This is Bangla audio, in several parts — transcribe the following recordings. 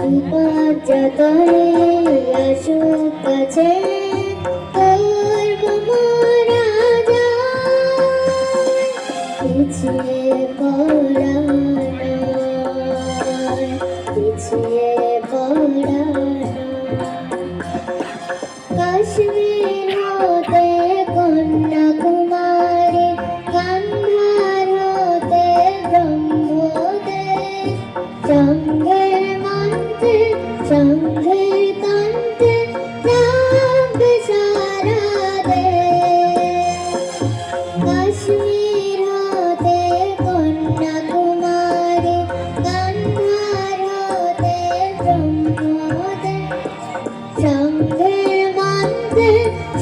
বিপদ যতই আসুক কাছে করব মোরা জয়। পিছিয়ে পড়া নয়, পিছিয়ে পড়া নয়। কাশ্মীর হতে কন্যাকুমারী, গান্ধার হতে ব্রহ্মদেশ, সংঘের মন্ত্রে সংঘের তন্ত্রে যাবে সারা দেশ। কাশ্মীর হতে কন্যাকুমারী, গান্ধার হতে ব্রহ্মদেশ, সংঘের মন্ত্রে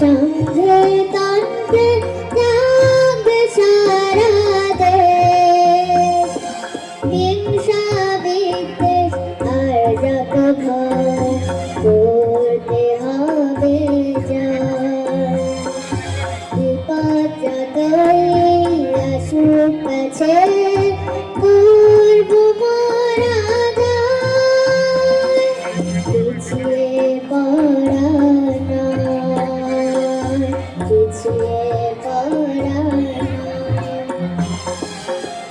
সংঘের তন্ত্রে যাবে সারা দেশ। হিংসা বিদ্বেষ আর যত ভয় করতে হবে জয়। বিপদ যতই আসুক কাছে করব মোরা জয়। পিছিয়ে পড়া নয়, পিছিয়ে পড়া নয়।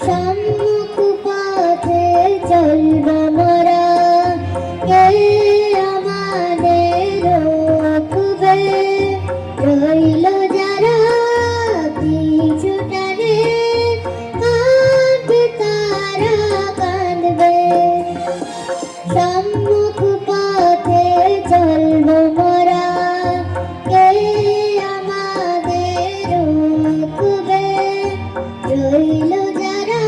সম্মুখ পথে চলব মোরা, কে আমাদের রোকবে? রইল যারা পিছু টানে, কাঁদবে তারা কাঁদবে। সম্মুখ পথে চলব মোরা, কে আমাদের রোকবে? রইল যারা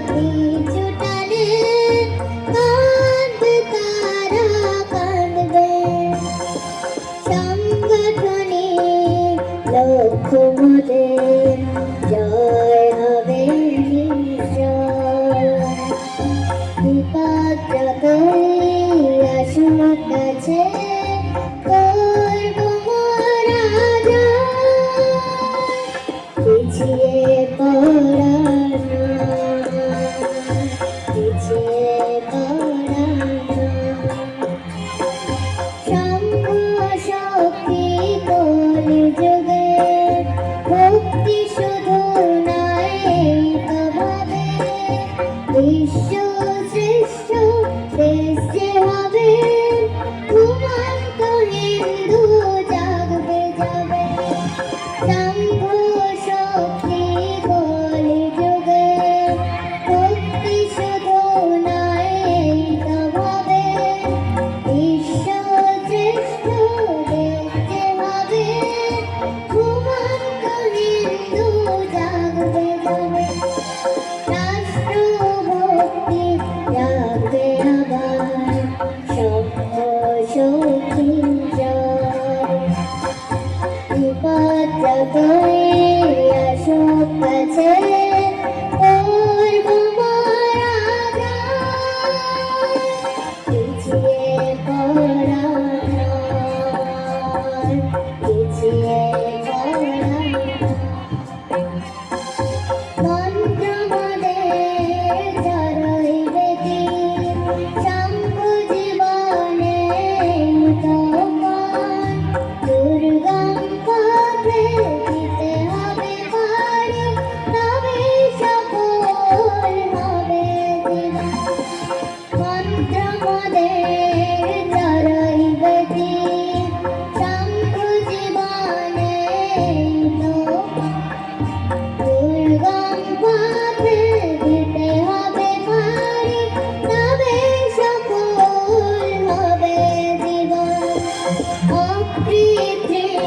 পিছু টানে, কাঁদবে তারা কাঁদবে। সাংগঠনিক লক্ষ্য মোদের জয় হবে নিশ্চয়। বিপদ যতই আসুক কাছে করব মোরা জয়। পিছিয়ে পড়া নয়, পিছিয়ে পড়া নয়। সংঘ শক্তি কলিযুগে, ভক্তি শুধু নয় এই তো ভাবে। বিশ্ব শ্রেষ্ঠ দেশ যে হবে, ঘুমন্ত হিন্দু জাগবে যাবে। সংঘ শক্তি কলিযুগে, ভক্তি শুধু নয় এই তো ভাবে। বিশ্ব শ্রেষ্ঠ দেশ যে হবে, ঘুমন্ত হিন্দু জাগবে যাবে। রাষ্ট্রভক্তি জাগবে আবার, সভ্য শক্তি জয়। বিপদ যতই আসুক কাছে করব মোরা জয়। পিছিয়ে পড়া নয়, পিছিয়ে পড়া নয়। মন্ত্র মোদের জড়ই বেদি, শঙ্খ জীবনে মুক্তপণ। দুর্গম পথে দিতে হবে পাড়ি, তবে সফল হবে জীবন। মন্ত্র মোদের জড়ই বেদি, শঙ্খ জীবনে মুক্তপণ। দুর্গম পথে দিতে হবে পাড়ি, তবে সফল হবে জীবন। অকৃত্রিম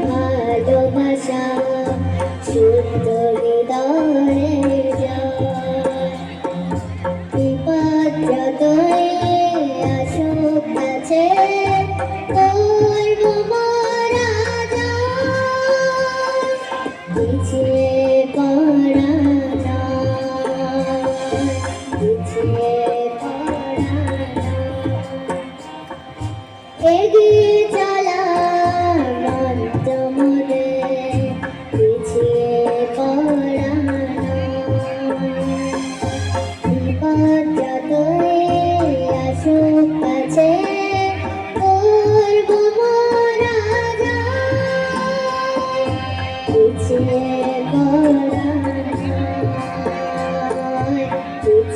ভালোবাসা, শুদ্ধ হৃদয়ের জয়। বিপদ যতই আসুক কাছে করব মোরা জয়। পিছিয়ে পড়া নয়, পিছিয়ে পড়া নয়। এগিয়ে চলা মন্ত্র মোদের, পিছিয়ে পড়া নয়। বিপদ যতই আসুক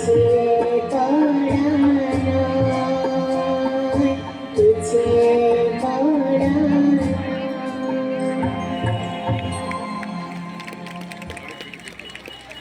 পিছিয়ে